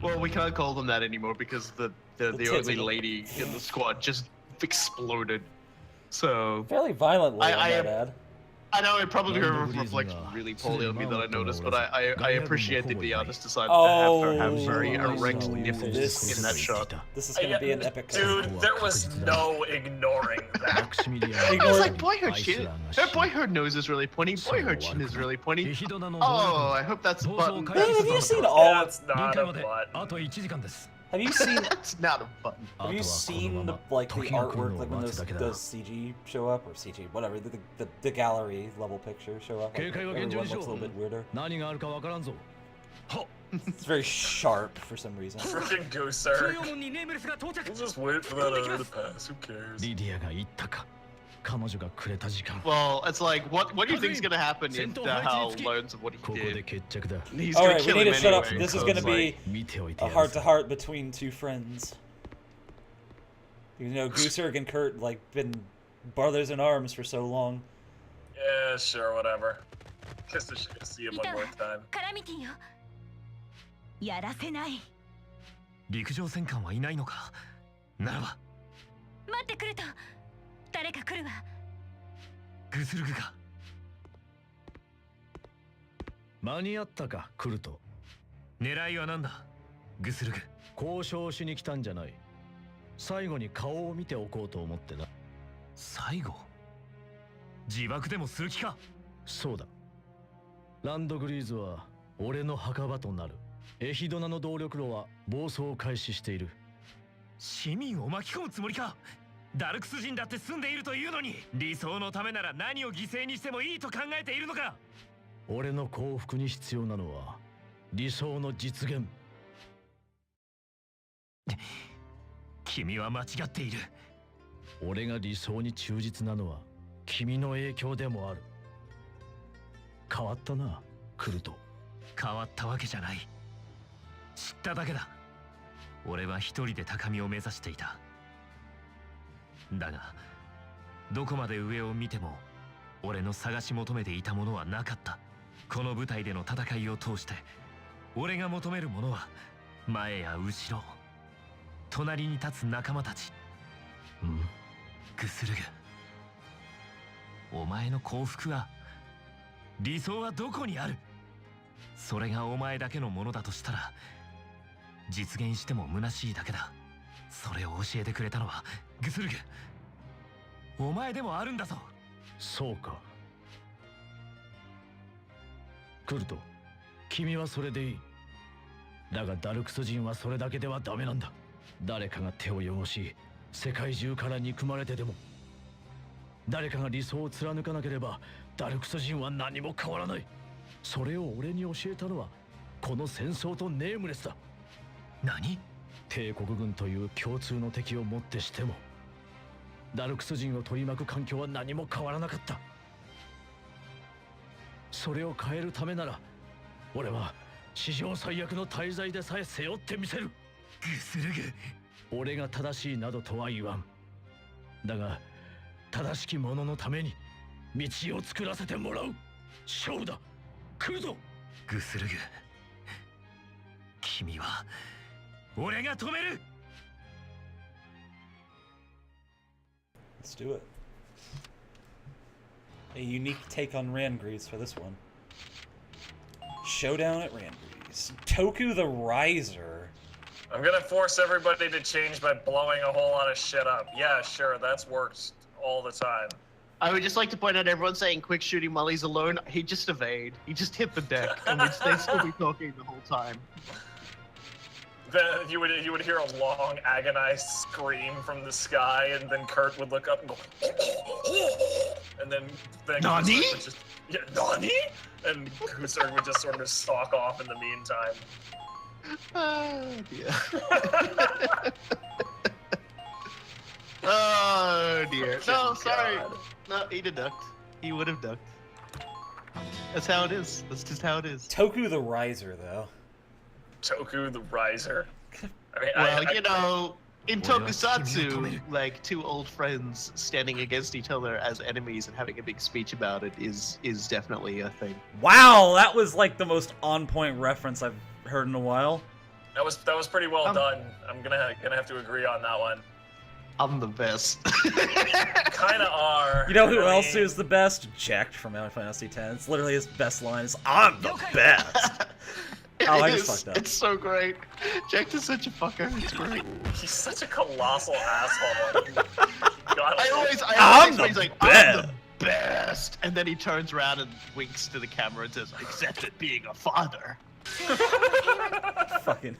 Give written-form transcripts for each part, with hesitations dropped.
Well, we can't call them that anymore because the only lady in the squad just exploded. So fairly violently, I might add. I know it probably reflects really poorly on me that I noticed, but I appreciate that the artist decided to have her have very erect nipples in that shot. This is gonna be an epic. Dude, there was no ignoring that. I was like, boy, her chin, boy, her nose is really pointy. Boy, her chin is really pointy. Oh, I hope that's a button. Man, have you seen all? That's not a button. Have you seen? That's not a button. Have you seen the artwork, like when those CG show up, or CG, whatever, the gallery level picture show up? Like, everyone looks a little bit weirder. It's very sharp for some reason. Freaking Gooser. We'll just wait for that hour to pass. Who cares? Well, it's like, what do you think is gonna happen if Hal learns of what he did? He's All gonna right, we kill need him to shut up. anyway, This is so gonna it's be like... a heart-to-heart between two friends. You know, Gooserg and Kurt like been brothers in arms for so long. Yeah, sure, whatever. Guess I should go see him one more time. やらせない。陸上戦艦はいないのか。ならば。待ってくれと。誰か来るわ。グスルグか。間に合ったか、クルト。狙いは何だ、グスルグ。交渉しに来たんじゃない。最後に顔を見ておこうと思ってな。最後？自爆でもする気か。そうだ。ランドグリーズは俺の墓場となる。エヒドナの動力炉は暴走を開始している。市民を巻き込むつもりか。ダルクス人だって住んでいるというのに、理想のためなら何を犠牲にしてもいいと考えているのか。俺の幸福に必要なのは理想の実現。君は間違っている。俺が理想に忠実なのは君の影響でもある。変わったな、クルト。変わったわけじゃない。知っただけだ。俺は一人で高みを目指していた。だがどこまで上を見ても俺の探し求めていたものはなかった。この舞台での戦いを通して俺が求めるものは前や後ろ、隣に立つ仲間たち。グスルグ、お前の幸福は、理想はどこにある。それがお前だけのものだとしたら実現しても虚しいだけだ。それを教えてくれたのはグスルグ、お前でもあるんだぞ。そうか。クルト、君はそれでいい。だがダルクス人はそれだけではダメなんだ。誰かが手を汚し、世界中から憎まれてでも、誰かが理想を貫かなければダルクス人は何も変わらない。それを俺に教えたのはこの戦争とネームレスだ。何？帝国軍という共通の敵をもってしてもダルクス人を取り巻く環境は何も変わらなかった。それを変えるためなら俺は史上最悪の大罪でさえ背負ってみせる。グスルグ、俺が正しいなどとは言わん。だが正しき者のために道を作らせてもらう。勝負だ、来るぞ。グスルグ、君は俺が止める。 Let's do it. A unique take on Rangrease for this one. Showdown at Rangrease. Toku the Riser. I'm gonna force everybody to change by blowing a whole lot of shit up. Yeah, sure, that's worked all the time. I would just like to point out, everyone saying quick shooting while he's alone, he just evade. He just hit the deck, and they'd still be talking the whole time. Then you would hear a long, agonized scream from the sky, and then Kurt would look up and go, and then Nani? Gooser would just, yeah, Nani? And Gooser would just sort of stalk off in the meantime. Oh dear. Oh dear. No, sorry. No, he did ducked. He would have ducked. That's how it is. That's just how it is. Toku the Riser, though. Toku the Riser. I mean, well, you know, in Tokusatsu, like two old friends standing against each other as enemies and having a big speech about it is definitely a thing. Wow, that was like the most on-point reference I've heard in a while. That was pretty well done. I'm gonna have to agree on that one. I'm the best. Kinda are. You know who else is the best? Jecht from Final Fantasy X. It's literally his best line is, "I'm the best." Oh, I just fucked up. It's so great. Jecht is such a fucker. It's great. He's such a colossal asshole. I'm the best. And then he turns around and winks to the camera and says, "Except at being a father." Fucking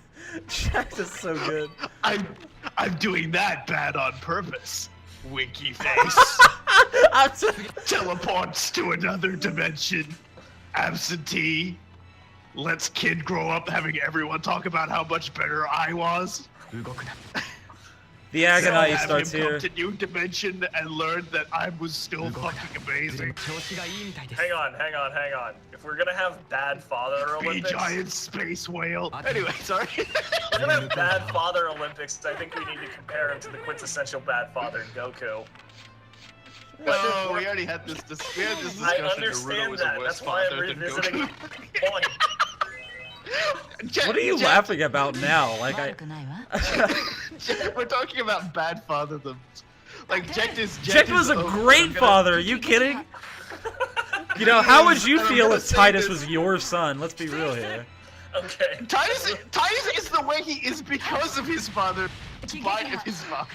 Jecht is so good. I'm doing that bad on purpose. Winky face. Teleports to another dimension. Absentee. Lets kid grow up having everyone talk about how much better I was. The agony have starts him here. come to new dimension and learn that I was still fucking amazing. Hang on. If we're gonna have bad father Be Olympics, giant space whale. Anyway, sorry. we're gonna have bad father Olympics. I think we need to compare him to the quintessential bad father Goku. No, we already had this discussion. I Naruto understand was a that. worse That's why I'm father than revisiting. Goku. Point. What are you laughing about now? Like We're talking about bad fatherdom. Like Jecht was a great father. Are you kidding? You know, how would you feel if Titus was your son? Let's be real here. Okay. Titus is the way he is because of his father, in spite of his father.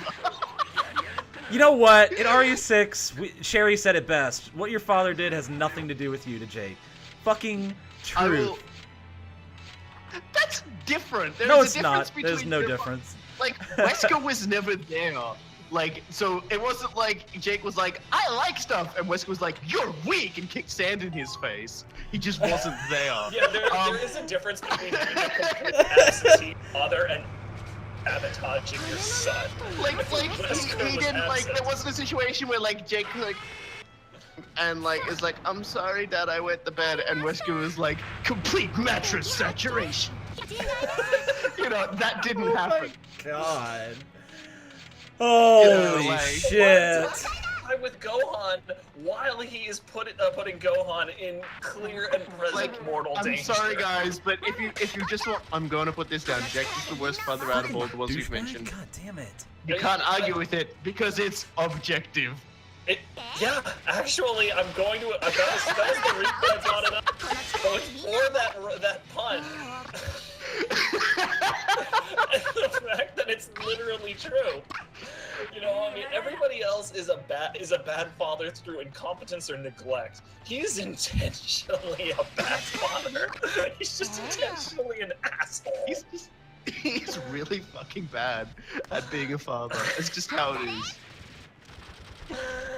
You know what? In RE6, Sherry said it best. What your father did has nothing to do with you, to Jake. Fucking truth. That's different. No, it's not. There's no difference. Like, Wesker was never there. Like, so it wasn't like Jake was like, "I like stuff," and Wesker was like, "You're weak," and kicked sand in his face. He just wasn't there. Yeah, there is a difference between being a complete absentee father and sabotaging your son. Like he didn't like. There wasn't a situation where like Jake like. And like is like, "I'm sorry, Dad, I wet the bed," and Wesker was like, "Complete mattress saturation." You know, that didn't happen. God. Holy like, shit. With Gohan, while he is putting Gohan in clear and present mortal danger. I'm sorry, guys, but if you just want, I'm going to put this down. Jecht is the worst father out of all the ones we've mentioned. God damn it. You can't argue with it because it's objective. Yeah, actually, I'm going to. That was the reason I brought it up. So it's for that pun. And the fact that it's literally true. You know, I mean, everybody else is a bad father through incompetence or neglect. He's intentionally a bad father. He's just intentionally an asshole. He's really fucking bad at being a father. It's just how it is.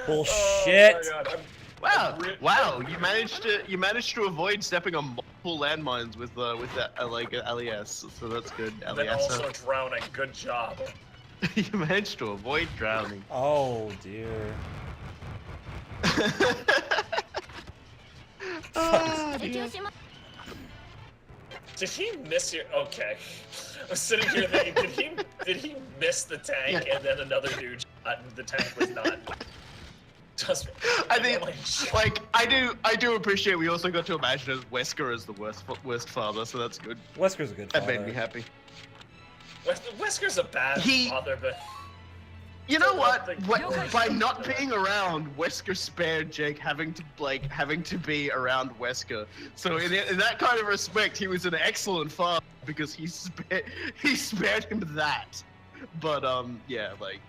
Bullshit. Oh my God, Wow! You managed to avoid stepping on multiple landmines with that like LES, so that's good. and then also drowning. Good job. You managed to avoid drowning. Oh dear. Oh, dear. Did he miss your? Okay, I was sitting here thinking, did he miss the tank and then another dude shot and the tank was not? I think, like, I do appreciate. We also got to imagine Wesker as the worst father, so that's good. Wesker's a good father. That made me happy. Wesker's a bad father, but you know what? By not being around, Wesker spared Jake having to be around Wesker. So in that kind of respect, he was an excellent father because he spared him that. But yeah, like.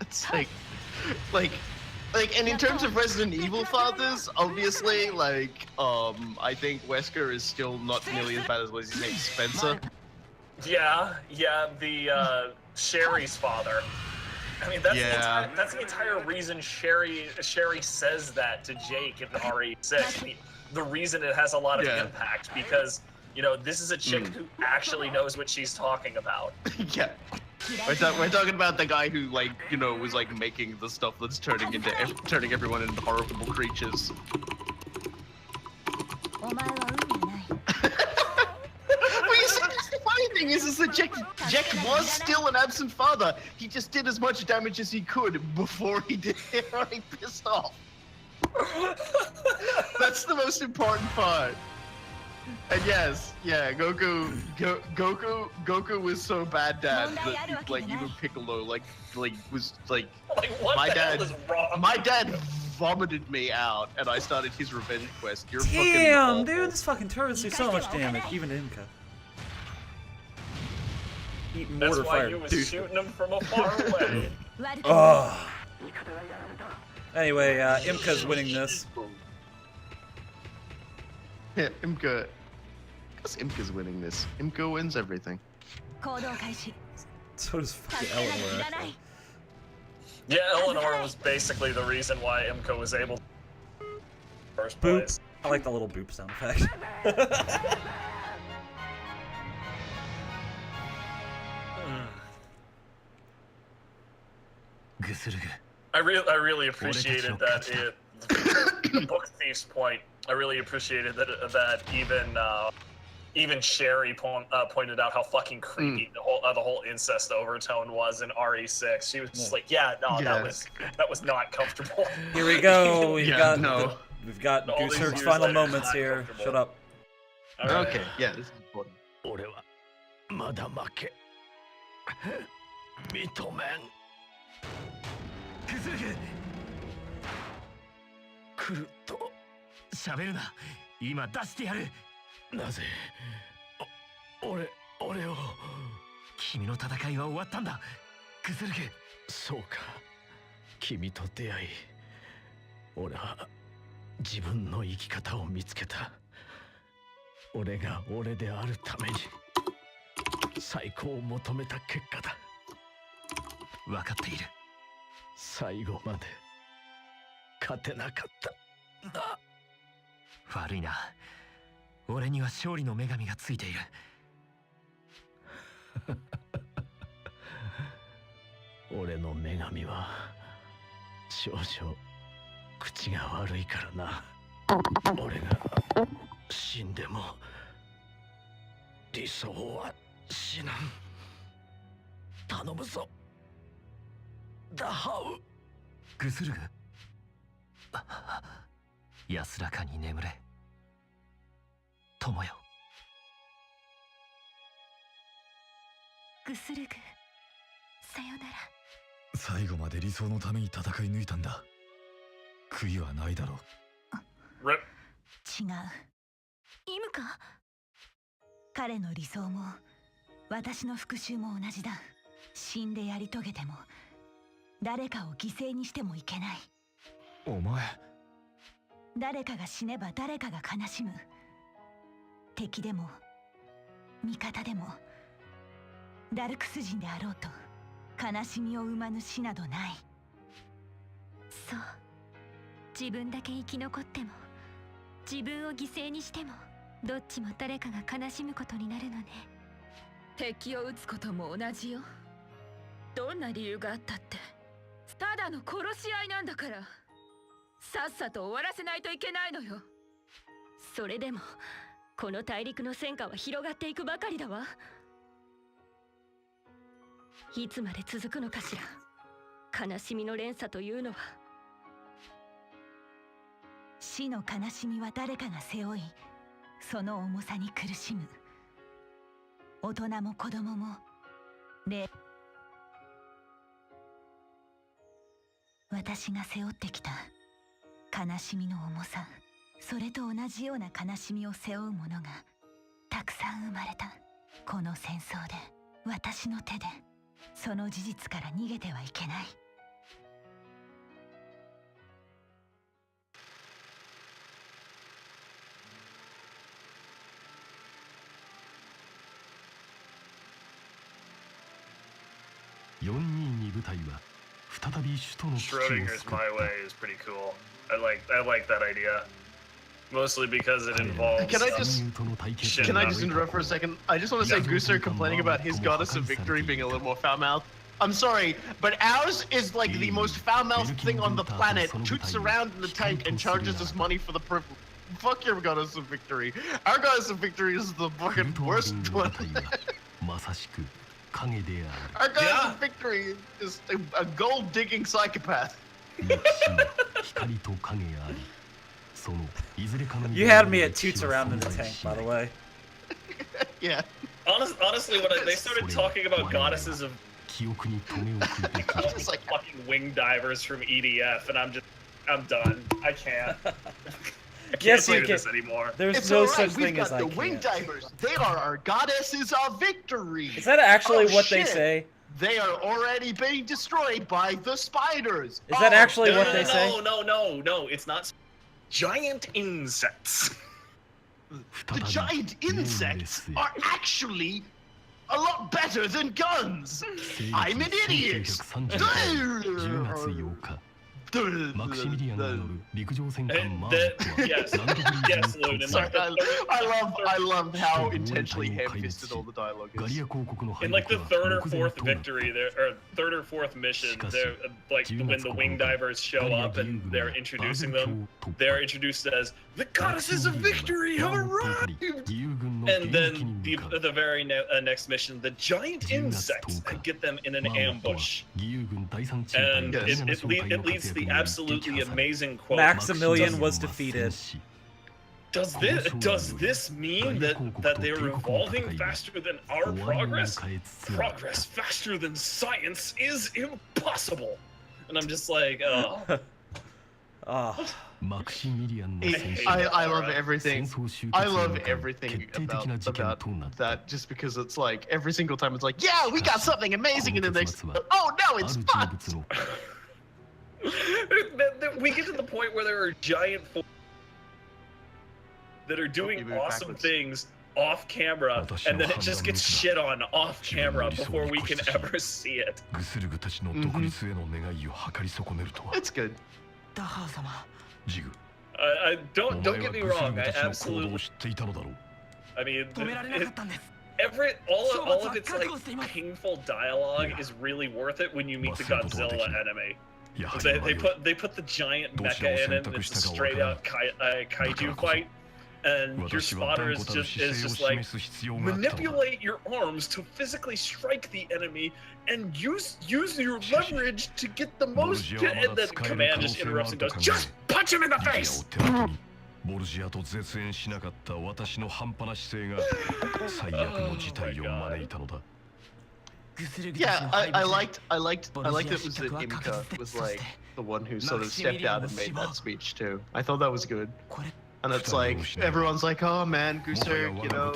It's like, and in terms of Resident Evil fathers, obviously, like, I think Wesker is still not nearly as bad as what his name, Spencer. Yeah, the Sherry's father. I mean, that's the entire reason Sherry says that to Jake in RE6. The reason it has a lot of impact because you know this is a chick who actually knows what she's talking about. Yeah. We're talking about the guy who, like, you know, was like making the stuff that's turning everyone into horrible creatures. But you see, the funny thing is that Jecht was still an absent father. He just did as much damage as he could before he did it running pissed off. That's the most important part. And yes, yeah, Goku was so bad, Dad, that like even Piccolo was like what my the dad. hell is wrong? My dad vomited me out, and I started his revenge quest. You're Damn, fucking dude, this fucking turrets do so much damage, even to Imka. Eat That's mortar why fire. you was shooting him from afar away. Oh. Anyway, Imka's winning this. Yeah, Imka. Because Imka's winning this. Imka wins everything. So does fucking Eleanor. Actually. Yeah, Eleanor was basically the reason why Imka was able to first place. Boop. I like the little boop sound effect. I really appreciated that the book thief's point. I really appreciated that even Sherry pointed out how fucking creepy the whole incest overtone was in RE6. She was just like, yeah, no, that was not comfortable. Here we go. We've got Gooser's final moments here. Shut up. Right. Okay, yeah, this is important. Rip. 違う。イムか？彼の理想も私の復讐も同じだ。死んでやり遂げても誰かを犠牲にしてもいけない。お前。誰かが死ねば誰かが悲しむ。敵でも味方でもダルクス人であろうと悲しみを生まぬ死などない。そう。自分だけ生き残っても自分を犠牲にしてもどっちも誰かが悲しむことになるのね。敵を撃つことも同じよ。どんな理由があったってただの殺し合いなんだから、さっさと終わらせないといけないのよ。それでもこの大陸の戦火は広がっていくばかりだわ。いつまで続くのかしら、悲しみの連鎖というのは。死の悲しみは誰かが背負い、その重さに苦しむ。大人も子供も私が背負ってきた悲しみの重さ、それと同じような悲しみを背負う者がたくさん生まれた。この戦争で私の手でその事実から逃げてはいけない。Schrodinger's My Way is pretty cool. I like that idea. Mostly because it involves. Can I just interrupt for a second? I just want to say Gooser complaining about his goddess of victory being a little more foul-mouthed. I'm sorry, but ours is like the most foul-mouthed thing on the planet. Toots around in the tank and charges us money for the privilege. Fuck your goddess of victory. Our goddess of victory is the fucking worst one. Our goddess of victory is a gold-digging psychopath. You had me at toots around in the tank, by the way. Yeah. Honestly, when they started talking about goddesses of Just like fucking wing divers from EDF, and I'm done. I can't. I can't Yes, do you this can. anymore. There's it's no alright, such we've thing got as I the wing can't. divers. They are our goddesses of victory. Is that actually Oh, what they shit. say? They are already being destroyed by the spiders. Is that actually No, what no, they no, say? No, it's not. Giant insects. The giant insects are actually a lot better than guns. I'm an idiot. Yes, Luna. Sorry, I love how intentionally ham-fisted all the dialogue is. In like the third or fourth victory, there or third or fourth mission, there like when the wing divers show up and they're introducing them, they're introduced as the goddesses of victory have arrived. And then the very next mission, the giant insects get them in an ambush, and it leads to the absolutely amazing quote. Maximilian was defeated. Does this mean that they're evolving faster than our progress? Progress faster than science is impossible. And I'm just like, oh. Oh. I love everything. I love everything about that. Just because it's like every single time it's like, yeah, we got something amazing, and then next, oh no, it's fucked. We get to the point where there are giant that are doing awesome things off camera, and then it just gets shit on off camera before we can ever see it. It's good. Don't get me wrong. I absolutely. I mean, all of its like painful dialogue is really worth it when you meet the Godzilla enemy. They put the giant mecha in it, and it's a straight out kaiju fight. And your spotter is just like, manipulate your arms to physically strike the enemy and use your leverage to get the most. And then Command just interrupts and goes, just punch him in the face. Yeah, I liked it was that Imka was like the one who sort of stepped out and made that speech too. I thought that was good. And it's like everyone's like, oh man, Gusark, you know,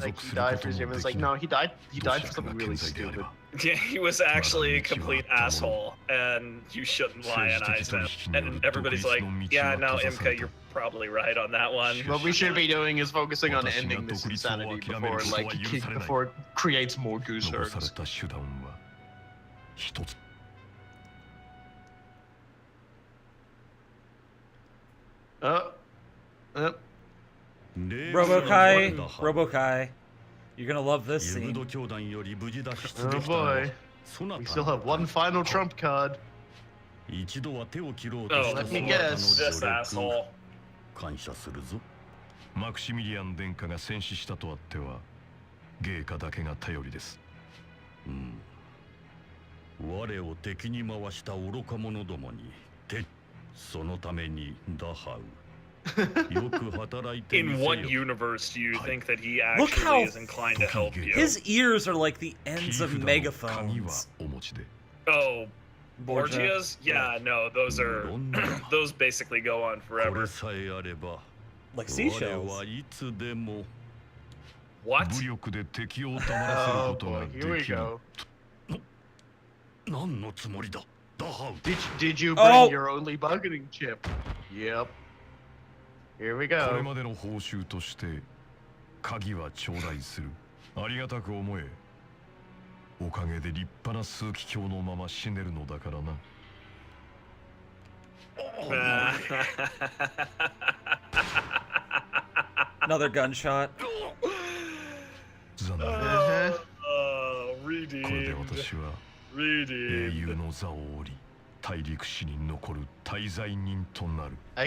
like he died for his name. It's like, no, he died for something really stupid. Yeah, he was actually a complete asshole, and you shouldn't lionize him. And everybody's like, yeah, no, Imka, you're probably right on that one. What we should be doing is focusing on ending this insanity before it creates more Gusarks. Robokai, you're gonna love this scene. Oh boy, we still have one final trump card. Oh, let me guess. This asshole. マクシミリアン殿下が戦死したとあっては芸家だけが頼りです。我を敵に回した愚か者どもにそのためにダハウ In what universe do you think that he actually is inclined to help you? His ears are like the ends of megaphones. Oh, Borgias? Yeah, no, those basically go on forever. Like seashells. What? Oh boy, here we go. Did you bring your only bargaining chip? Yep. Here we go. これまでの報酬として鍵は頂戴する。ありがたく思え。おかげで立派な枢機卿のまま死ねるのだからな。Another gunshot. 残念。これで私は英雄の座を降り。 I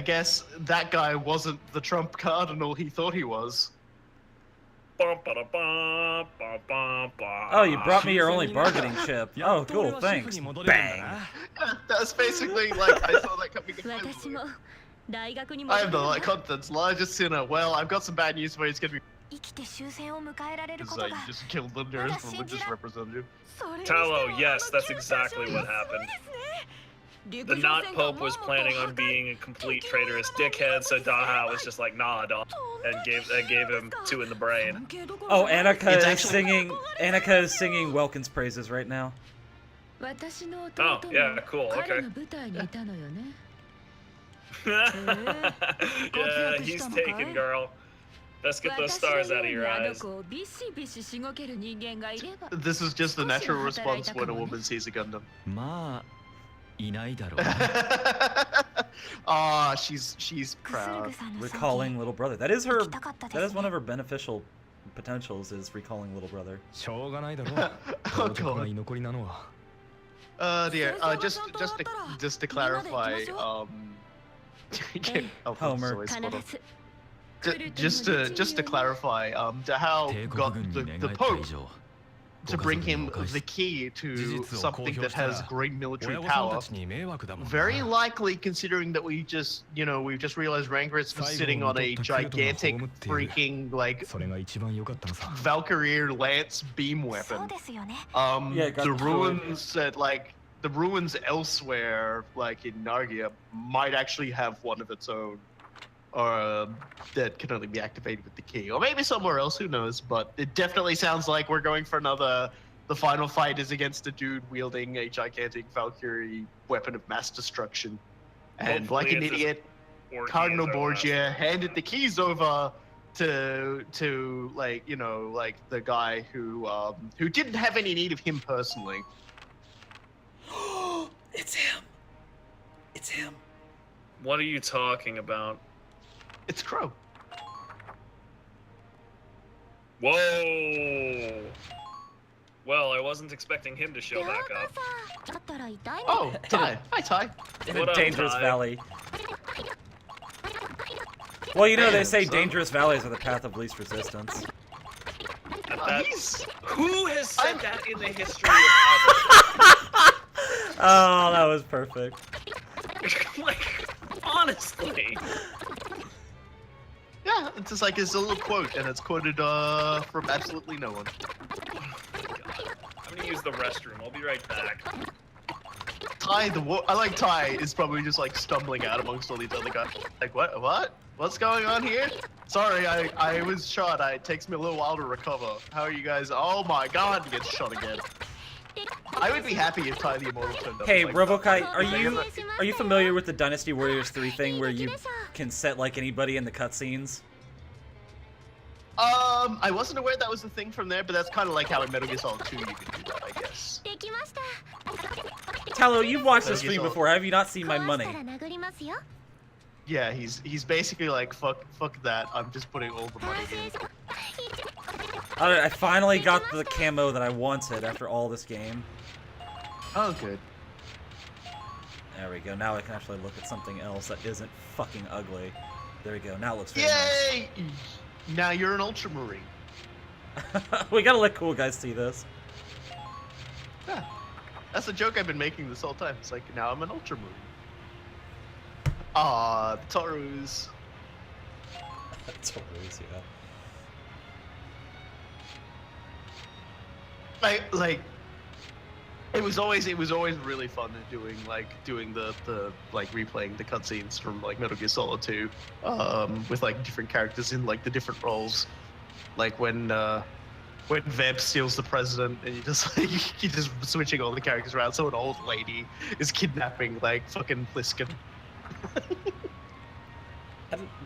guess that guy wasn't the trump card and all he thought he was. Oh, you brought me your only bargaining chip. Oh, cool, thanks. Bang! That's basically like I saw that coming. I am the continent's largest sinner. Well, I've got some bad news for you. It's gonna be because you just killed the nearest religious representative. Talo, yes, that's exactly what happened. The not Pope was planning on being a complete traitorous dickhead, so Daha was just like, nah, dog, and gave him 2 in the brain. Oh, Annika is singing. Annika is singing Welkin's praises right now. Oh, yeah, cool. Okay. Yeah, he's taken, girl. Let's get those stars out of your eyes. This is just the natural response when a woman sees a Gundam. Ah, she's proud. Recalling little brother. That is her. That is one of her beneficial potentials. Is recalling little brother. Oh god. Dear. Just to clarify. Homer. Just to clarify. Dahao got the Pope to bring him the key to something that has great military power. Very likely, considering that we've just realized Rangaritz was sitting on a gigantic freaking like Valkyria lance beam weapon. The ruins elsewhere, like in Nargia, might actually have one of its own. That can only be activated with the key, or maybe somewhere else. Who knows? But it definitely sounds like we're going for another. The final fight is against a dude wielding a gigantic Valkyrie weapon of mass destruction, and like an idiot, Cardinal Borgia handed the keys over to like the guy who didn't have any need of him personally. It's him. It's him. What are you talking about? It's Crow. Whoa! Well, I wasn't expecting him to show back up. Oh, Ty. Hi, Ty. In a dangerous valley. Well, you know they say dangerous valleys are the path of least resistance. Who has said that in the history of Oh, that was perfect. Like, honestly. Yeah, it's just like it's a little quote, and it's quoted from absolutely no one. I'm gonna use the restroom. I'll be right back. Ty, I like Ty is probably just like stumbling out amongst all these other guys. Like what's going on here? Sorry, I was shot. It takes me a little while to recover. How are you guys? Oh my god, he gets shot again. I would be happy if Ty the Immortal turned up. Hey, Robokai, are you familiar with the Dynasty Warriors 3 thing where you can set like anybody in the cutscenes? I wasn't aware that was a thing from there, but that's kind of like how in Metal Gear Solid 2 you can do that, I guess. Talo, you've watched this stream before. Have you not seen my money? Yeah, he's basically like fuck that. I'm just putting all the money in. Alright, I finally got the camo that I wanted after all this game. Oh, good. There we go. Now I can actually look at something else that isn't fucking ugly. There we go. Now it looks very Yay! Nice. Now you're an Ultramarine. We gotta let cool guys see this. Yeah. That's a joke I've been making this whole time. It's like, now I'm an Ultramarine. Ah, the Torus. Torus, yeah. Like it was always really fun doing the replaying the cutscenes from like Metal Gear Solid 2 with like different characters in like the different roles, like when Veb steals the president and you're just switching all the characters around, so an old lady is kidnapping like fucking Pliskin.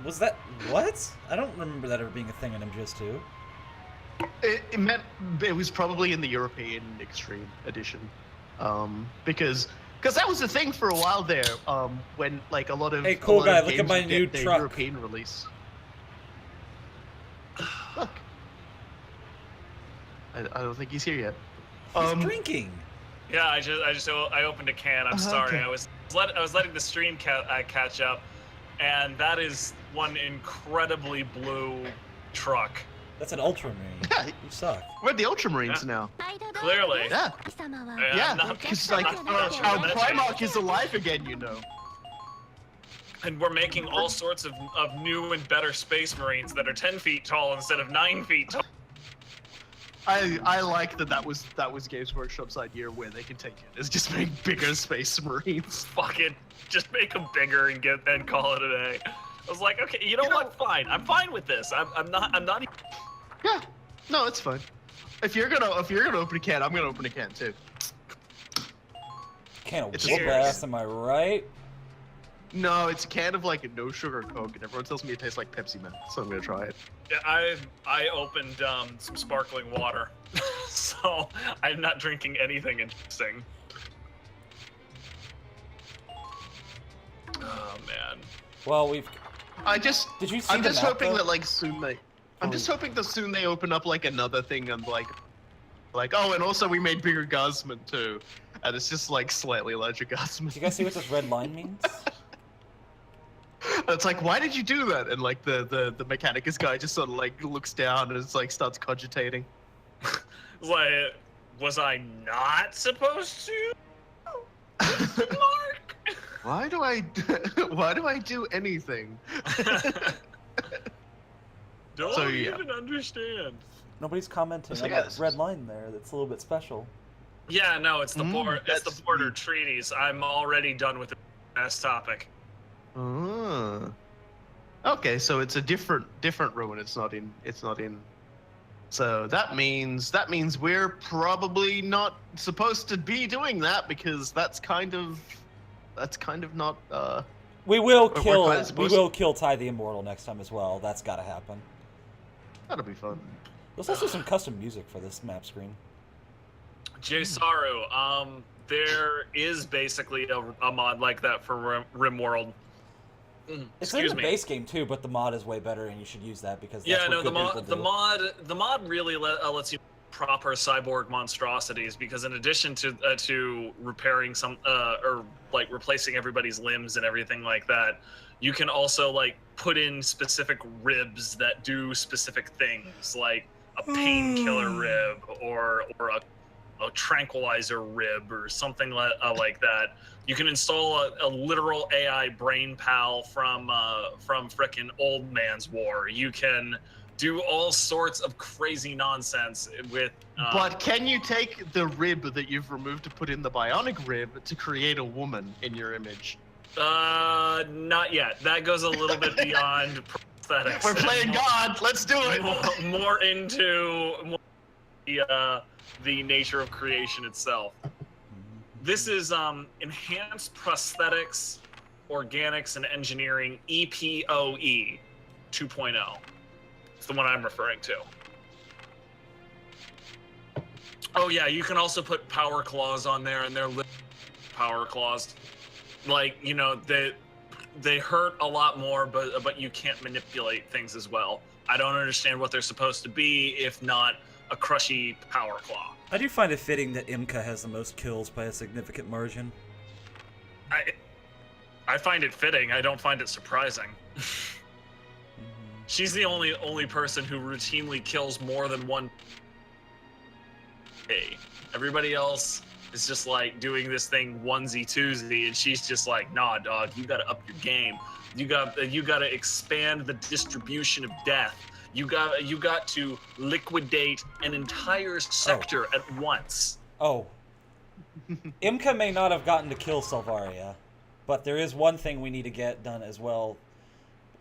Was that what? I don't remember that ever being a thing in MGS2. It meant it was probably in the European Extreme Edition, because that was the thing for a while there. When like a lot of cool guy, look at my new truck. European release. Look, I don't think he's here yet. He's drinking. Yeah, I opened a can. I'm sorry. Okay. I was letting the stream catch up, and that is one incredibly blue truck. That's an Ultramarine. Yeah, you suck. We're the Ultramarines now. Clearly. Yeah. Yeah, because like our Primarch is alive again, you know. And we're making all sorts of new and better Space Marines that are 10 feet tall instead of 9 feet tall. I like that was Games Workshop's idea where they can take it is just make bigger Space Marines. Fuck it, just make them bigger and call it a day. I was like, okay, you know what? Fine, I'm fine with this. I'm not. Yeah, no, it's fine. If you're gonna open a can, I'm gonna open a can too. Can of whoop ass, am I right? No, it's a can of like a no sugar Coke, and everyone tells me it tastes like Pepsi Man, so I'm gonna try it. Yeah, I opened some sparkling water, so I'm not drinking anything interesting. Oh man. Well, Did you see I'm just hoping that like soon they. I'm just hoping that soon they open up like another thing and like oh, and also we made bigger Guzman too, and it's just like slightly larger Guzman. Do you guys see what this red line means? It's like, why did you do that? And like the Mechanicus guy just sort of like looks down and it's like starts cogitating. Like, was I not supposed to? Mark? Why do I do anything? Don't even understand. Nobody's commenting on that red line there. That's a little bit special. Yeah, no, it's the border treaties. I'm already done with the last topic. Okay, so it's a different ruin. It's not in. So that means we're probably not supposed to be doing that because that's kind of not. We will kill Ty the Immortal next time as well. That's got to happen. That'll be fun. There's also some custom music for this map screen. Jay Saru, there is basically a mod like that for RimWorld. It's in the base game too, but the mod is way better, and you should use that because that's yeah, no, what the mod really lets you proper cyborg monstrosities because in addition to repairing some or like replacing everybody's limbs and everything like that, you can also like put in specific ribs that do specific things, like a painkiller rib or a tranquilizer rib or something like that. You can install a literal AI brain pal from frickin' Old Man's War. You can do all sorts of crazy nonsense with. But can you take the rib that you've removed to put in the bionic rib to create a woman in your image? Not yet. That goes a little bit beyond prosthetics. We're playing God. Let's do it. More into the nature of creation itself. This is Enhanced Prosthetics, Organics, and Engineering, EPOE 2.0. It's the one I'm referring to. Oh yeah, you can also put power claws on there, and they're power claws. Like, you know, they hurt a lot more, but you can't manipulate things as well. I don't understand what they're supposed to be if not a crushy power claw. I do find it fitting that Imka has the most kills by a significant margin. I find it fitting. I don't find it surprising. She's the only person who routinely kills more than one. Hey, everybody else is just like doing this thing onesie twosie, and she's just like, nah, dog, you gotta up your game. You gotta expand the distribution of death. You got to liquidate an entire sector at once. Oh. Imka may not have gotten to kill Salvaria, but there is one thing we need to get done as well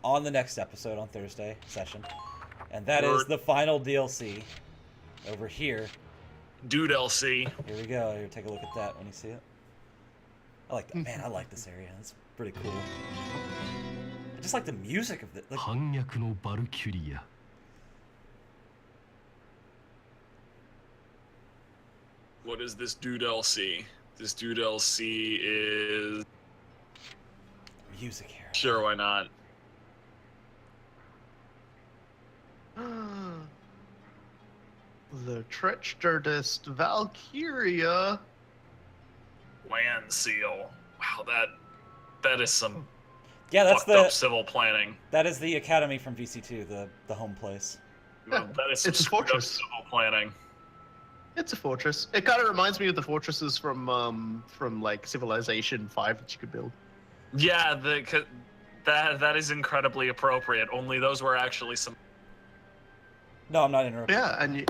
on the next episode on Thursday session, and that is the final DLC over here. Dude LC. Here we go. Here, take a look at that when you see it. I like that. Man, I like this area. It's pretty cool. I just like the music of it. Like... Valkyria. What is this Dude LC? This Dude LC is... Music here. Sure, why not? The treacherous Valkyria. Land seal. Wow, that is some that's fucked up civil planning. That is the academy from VC2, the home place. No, that is some it's a fortress. Civil planning. It's a fortress. It kind of reminds me of the fortresses from like Civilization 5 that you could build. Yeah, That is incredibly appropriate. Only those were actually some. No, I'm not interrupting. Yeah,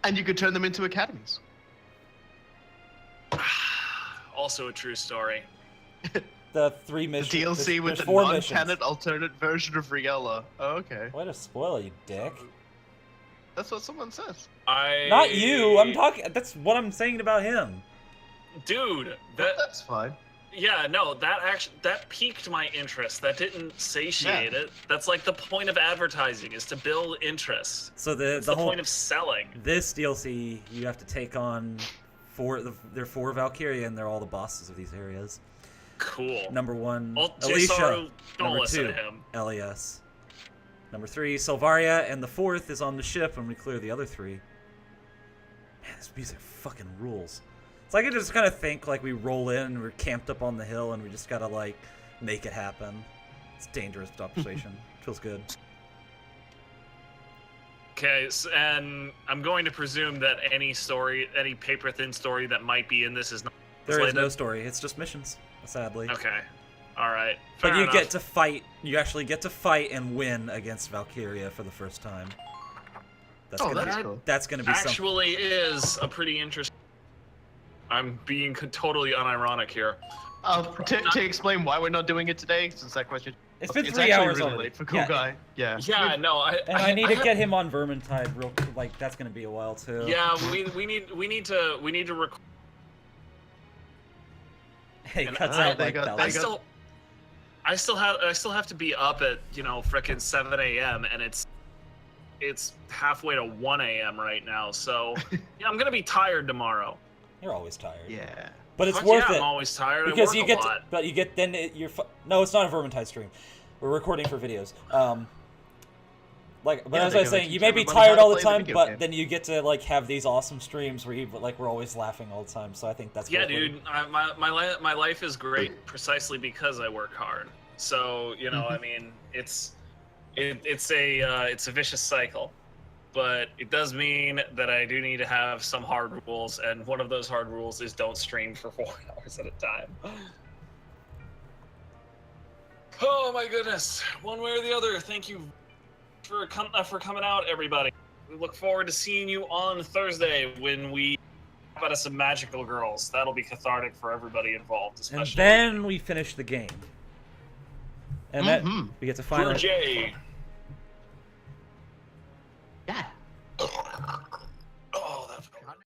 and you could turn them into academies. Also a true story. The 3 missions. The DLC with there's the 4 non-canon missions. alternate version of Riella. Oh, okay. Way to spoil it, you dick. That's what someone says. Not you. I'm talking. That's what I'm saying about him. Dude, That's fine. yeah, no, that piqued my interest. That didn't satiate it. That's like the point of advertising, is to build interest. So It's the point of selling. This DLC, you have to take on they're 4 Valkyria, and they're all the bosses of these areas. Cool. Number 1, Jsaru, Alicia. don't Number listen 2, to him. LES. Number 3, Silvaria, and the 4th is on the ship when we clear the other 3. Man, this music fucking rules. It's like I just kind of think like we roll in and we're camped up on the hill and we just gotta like make it happen. It's dangerous conversation. Feels good. Okay, and I'm going to presume that any paper-thin story that might be in this is not. There is no story. It's just missions, sadly. Okay. All right. But Fair you enough. get to fight. You actually get to fight and win against Valkyria for the first time. That's cool. That's gonna be something. Actually is a pretty interesting. I'm being totally unironic here. To explain why we're not doing it today, since that question. It's been 3 actually hours really already. late for Cool Guy. Yeah. Yeah, no, I need to get him on Vermintide real. Like that's gonna be a while too. Yeah, we need to record. Hey, And cuts I- out like that. I still have to be up at frickin' 7 a.m. and it's halfway to 1 a.m. right now, so yeah, I'm gonna be tired tomorrow. You're always tired. Yeah. But it's Fuck worth yeah, it. I'm always tired. Because I you work get a lot. but you get then no, it's not a Vermintide stream. We're recording for videos. But as I was saying, you may be tired all the time, but then you get to like have these awesome streams where we're always laughing all the time. So I think that's Yeah, worth it. dude. My life is great precisely because I work hard. So I mean, it's a vicious cycle, but it does mean that I do need to have some hard rules, and one of those hard rules is don't stream for 4 hours at a time. Oh my goodness! One way or the other, thank you for coming out, everybody. We look forward to seeing you on Thursday when we talk about some magical girls. That'll be cathartic for everybody involved, especially. And then we finish the game. And then we get to finally. Jay.